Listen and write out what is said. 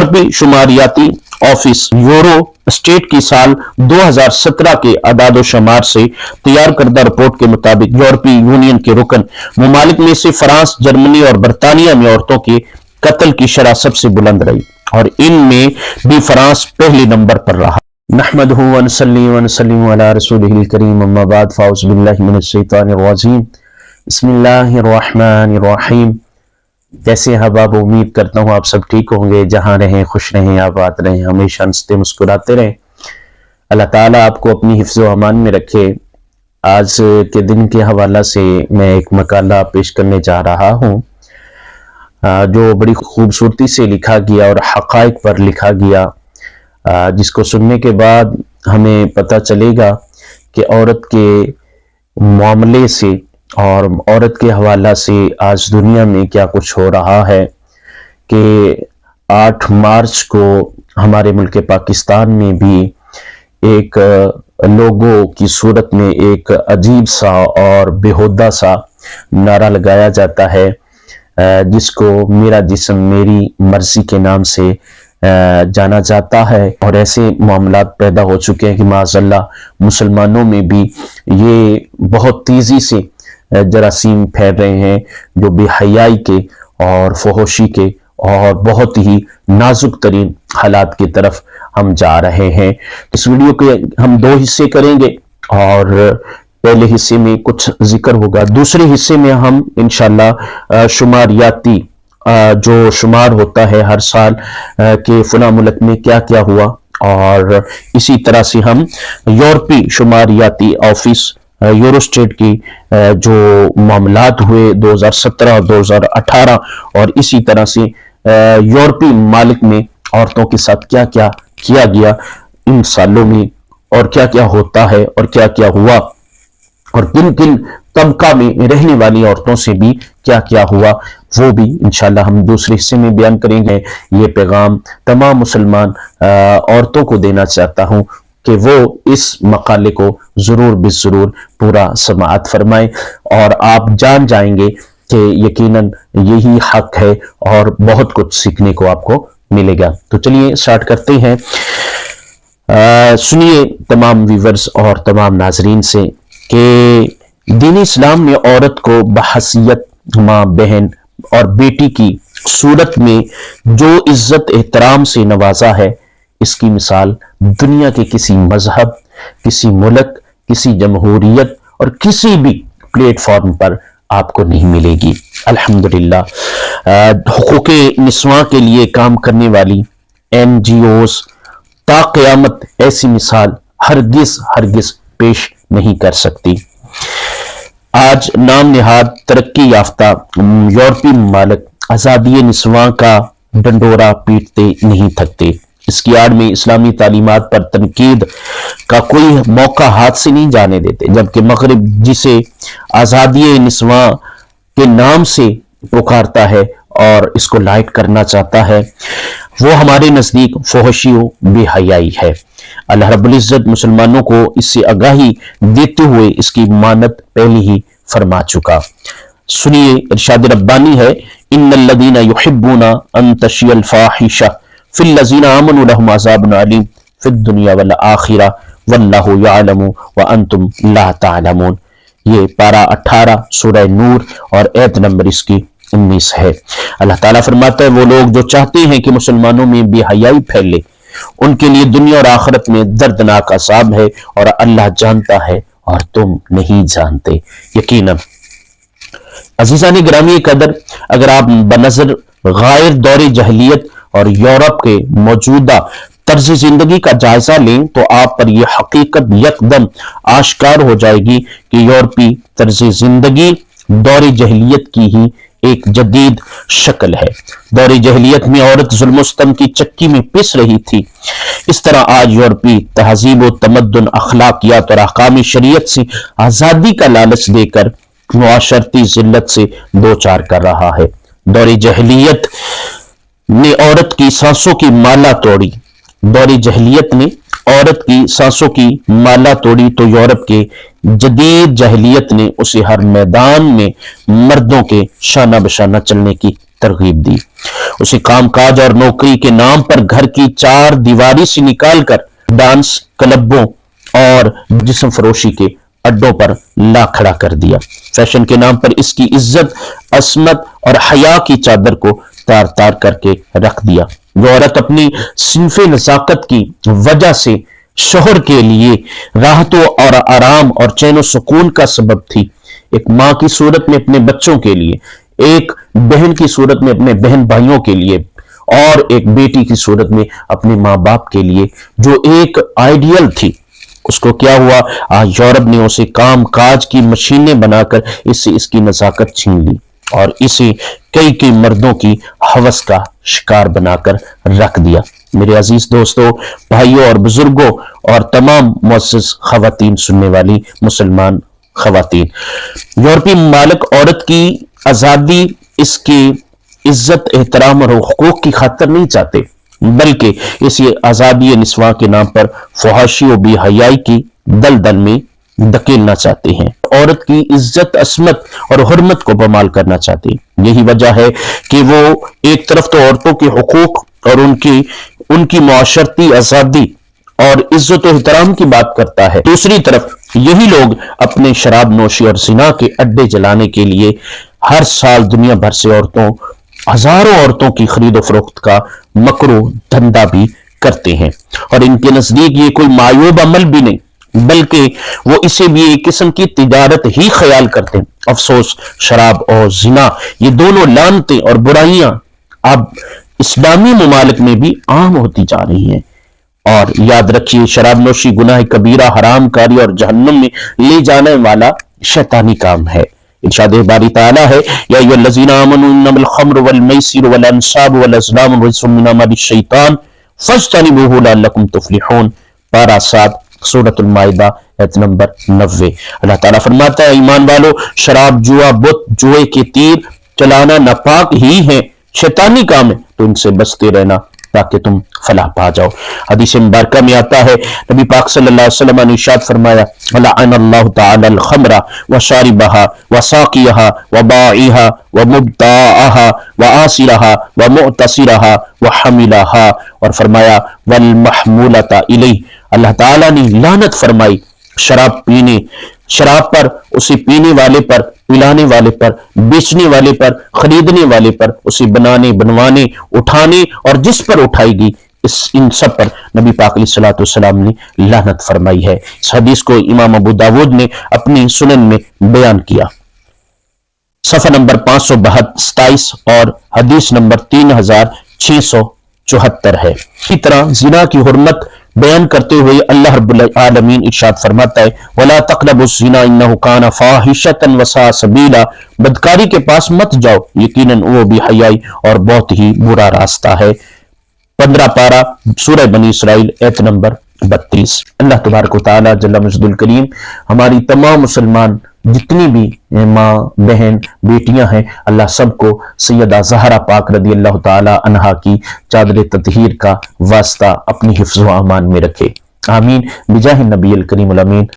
यूरोपीय शुमारियाती office euro state की साल 2017 के अदाद शुमार से तैयार करदा रिपोर्ट के मुताबिक यूरोपीय यूनियन के रुकन ममालिक में से फ्रांस, जर्मनी और बरतानिया में औरतों के कत्ल की शरह सबसे बुलंद रही और इनमें भी फ्रांस पहले नंबर पर रहा। नहमदुहु व नसल्ली व नसल्लिमु अला रसूलिहिल करीम, अम्मा बाद, फ़ाऊज़ु बिल्लाहि मिनश शैतानिर रजीम, बिस्मिल्लाहिर रहमानिर रहीम। कैसे अहबाब, उम्मीद करता हूँ आप सब ठीक होंगे, जहाँ रहें खुश रहें, आबाद रहें, हमेशा हंसते मुस्कुराते रहें। अल्लाह ताला आपको अपनी हिफ्ज़ व अमान में रखे। आज के दिन के हवाला से मैं एक मकाला पेश करने जा रहा हूँ जो बड़ी खूबसूरती से लिखा गया और हक़ाइक़ पर लिखा गया, जिसको सुनने के बाद हमें पता चलेगा कि औरत के मामले से और औरत के हवाला से आज दुनिया में क्या कुछ हो रहा है। कि 8 मार्च को हमारे मुल्क पाकिस्तान में भी एक लोगों की सूरत में एक अजीब सा और बेहुदा सा नारा लगाया जाता है, जिसको मेरा जिस्म मेरी मर्जी के नाम से जाना जाता है। और ऐसे मामलात पैदा हो चुके हैं कि माज़अल्लाह मुसलमानों में भी ये बहुत तेज़ी से जरासीम फैल रहे हैं, जो बेहयाई के और फहशी के और बहुत ही नाजुक तरीन हालात की तरफ हम जा रहे हैं। इस वीडियो के हम 2 हिस्से करेंगे और पहले हिस्से में कुछ जिक्र होगा, दूसरे हिस्से में हम इंशाअल्लाह शुमारियाती जो शुमार होता है हर साल के फला मुल्क में क्या क्या हुआ, और इसी तरह से हम यूरोपीय शुमारियाती ऑफिस यूरोस्टेट की जो मामलात हुए 2017 और 2018 और इसी तरह से यूरोपीय मालिक में औरतों के साथ क्या क्या किया गया इन सालों में, और क्या क्या होता है और क्या क्या हुआ, और किन किन तबका में रहने वाली औरतों से भी क्या क्या हुआ, वो भी इंशाल्लाह हम दूसरे हिस्से में बयान करेंगे। ये पैगाम तमाम मुसलमान औरतों को देना चाहता हूँ कि वो इस मकाले को ज़रूर बिज़रूर पूरा समाअत फरमाएं और आप जान जाएंगे कि यकीनन यही हक है और बहुत कुछ सीखने को आपको मिलेगा। तो चलिए स्टार्ट करते हैं। सुनिए तमाम व्यूवर्स और तमाम नाजरीन से कि दीन इस्लाम ने औरत को बहैसियत माँ, बहन और बेटी की सूरत में जो इज्जत एहतराम से नवाजा है, इसकी मिसाल दुनिया के किसी मजहब, किसी मुल्क, किसी जमहूरियत और किसी भी प्लेटफॉर्म पर आपको नहीं मिलेगी। अल्हम्दुलिल्लाह हुकूक़े निस्वां के लिए काम करने वाली NGOs ता क़यामत ऐसी मिसाल हरगिज़ हरगिज़ पेश नहीं कर सकती। आज नाम निहाद तरक्की याफ्ता यूरोपीय ममालिक आज़ादी निस्वां का डंडोरा पीटते नहीं थकते। इसकी आड़ में इस्लामी तालीमात पर तनकीद का कोई मौका हाथ से नहीं जाने देते, जबकि मगरिब जिसे आज़ादी निस्वां के नाम से पुकारता है और इसको लाइट करना चाहता है, वो हमारे नज़दीक फहशी व बेहयाई है। अल्लाह रब्बुल इज़्ज़त मुसलमानों को इससे आगाही देते हुए इसकी मानत पहले ही फरमा चुका। सुनिए, इरशाद रब्बानी है, इन्नल्लज़ीना युहिब्बूना अन तशियल फ़ाहिशा फिल्लज़ीना आमनू लहुम अज़ाबुन अलीम फ़िद्दुनिया वल आखिरा वल्लाहु यअलमु व अंतुम ला तअलमून। ये पारा 18 सूरह नूर और आयत नंबर इसकी 19 है। अल्लाह ताला फरमाता है, वो लोग जो चाहते हैं कि मुसलमानों में बेहयाई फैले, उनके लिए दुनिया और आखिरत में दर्दनाक अज़ाब है, और अल्लाह जानता है और तुम नहीं जानते। यकीनन अज़ीज़ान गिरामी कदर, अगर आप बनज़र गायर दौरे जहलियत और यूरोप के मौजूदा तर्ज जिंदगी का जायजा लें तो आप पर यह हकीकत यकदम आश्कार हो जाएगी कि यूरोपीय तर्ज जिंदगी दौरे जहलियत की ही एक जदीद शक्ल है। दौरे जहलियत में औरत जुल्म सितम की चक्की में पिस रही थी, इस तरह आज यूरोपीय तहजीब व तमद्दुन, अखलाकियात और अहकाम शरीयत से आज़ादी का लालच देकर मुआशरती जिल्लत से दो चार कर रहा है। दौरे जहलियत ने औरत की सांसों की माला तोड़ी, दौर जहलियत ने औरत की सांसों की माला तोड़ी तो यूरोप के जदीद जहलियत ने उसे हर मैदान में मर्दों के शाना बशाना चलने की तरगीब दी। उसे कामकाज और नौकरी के नाम पर घर की चार दीवारी से निकालकर डांस क्लबों और जिस्म फरोशी के अड्डों पर ला खड़ा कर दिया। फैशन के नाम पर इसकी इज्जत, असमत और हया की चादर को तार तार करके रख दिया। वो औरत अपनी सिंफे नजाकत की वजह से शोहर के लिए राहतों और आराम और चैन सुकून का सबब थी। एक माँ की सूरत में अपने बच्चों के लिए, एक बहन की सूरत में अपने बहन भाइयों के लिए और एक बेटी की सूरत में अपने माँ बाप के लिए, जो एक आइडियल थी। उसको क्या हुआ, आज यूरोप ने उसे काम काज की मशीनें बनाकर इससे इसकी नजाकत छीन ली और इसे कई कई मर्दों की हवस का शिकार बनाकर रख दिया। मेरे अजीज दोस्तों, भाइयों और बुजुर्गों और तमाम मुअज़्ज़ज़ खवातीन, सुनने वाली मुसलमान खवातीन, यूरोपीय ममालिक औरत की आजादी, इसकी इज्जत, एहतराम और हुकूक की खातिर नहीं चाहते, बल्कि इसी आजादी निस्वां के नाम पर फहाशी और बेहयाई की दलदल में धकेलना चाहते हैं। औरत की इज्जत, असमत और हुर्मत को बमाल करना चाहते हैं। यही वजह है कि वो एक तरफ तो औरतों के हुकूक और उनकी मुआशरती आजादी और इज्जत और एहतराम की बात करता है, दूसरी तरफ यही लोग अपने शराब नोशी और जिना के अड्डे जलाने के लिए हर साल दुनिया भर से हजारों औरतों की खरीदो फरोख्त का मकरू धंधा भी करते हैं। और इनके नजदीक ये कोई मायूब अमल भी नहीं, बल्कि वो इसे भी एक किस्म की तिजारत ही ख्याल करते हैं। अफसोस, शराब और जिना, ये दोनों लानतें और बुराइयां अब इस्लामी ममालिक में भी आम होती जा रही हैं। और याद रखिए, शराब नोशी गुनाह कबीरा, हराम कारी और जहन्नुम में ले जाने वाला शैतानी काम है। इरशाद बारी ताला है, या अय्युहल्लज़ीना आमनू इन्नमल खम्रु वल मैसिरु वल अंसाबु वल अज़लामु रिज्सुम मिन अमलिश शैतान फज्तनिबूहु लअल्लकुम तुफ्लिहून। पारा 7 सूरतुल माइदा आयत नंबर 90। अल्लाह ताला फरमाता है, ईमान वालो, शराब, जुआ, बुत, जुए के तीर चलाना नापाक ही है, शैतानी काम है, तो इनसे बचते रहना ताकि तुम फलाह पा जाओ। हदीस मुबारक में आता है, नबी पाक सल्लल्लाहु अलैहि वसल्लम ने इरशाद फरमाया, लअनल्लाहु तआला अल खम्रा व शारिबहा व साकियहा व बाइहा व मुब्ताअहा व आसिरहा व मुअतसिरहा व हमिलहा, और फरमाया वल महमूलता इलैह, अल्लाह ताला ने लानत फरमाई शराब पर, उसे पीने वाले पर, पिलाने वाले पर, बेचने वाले पर, खरीदने वाले पर, उसे बनाने, बनवाने, उठाने और जिस पर उठाएगी, इन सब पर नबी पाक अलैहिस्सलातु वस्सलाम ने लानत फरमाई है। इस हदीस को इमाम अबू दाऊद ने अपनी सुनन में बयान किया। सफा नंबर 527 और हदीस नंबर 3674 है। इसी तरह जिना की हुर्मत बयान करते हुए अल्लाह रब्बुल आलमीन इरशाद फरमाता है, वला तक़रबुज़ ज़िना इन्नहु कान फ़ाहिशतन व साअ सबीला, बदकारी के पास मत जाओ, यकीनन वो बेहयाई और बहुत ही बुरा रास्ता है। 15 पारा सूरह बनी इसराइल आयत नंबर 32। अल्लाह तबारक व तआला जल्ल मजदुल करीम हमारी तमाम मुसलमान जितनी भी माँ, बहन, बेटियां हैं, अल्लाह सबको सैयदा ज़हरा पाक रदी अल्लाह ताला अन्हा की चादर ततहीर का वास्ता अपनी हिफ्ज़ व अमान में रखे। आमीन बिजाह नबी अल करीम अल अमीन।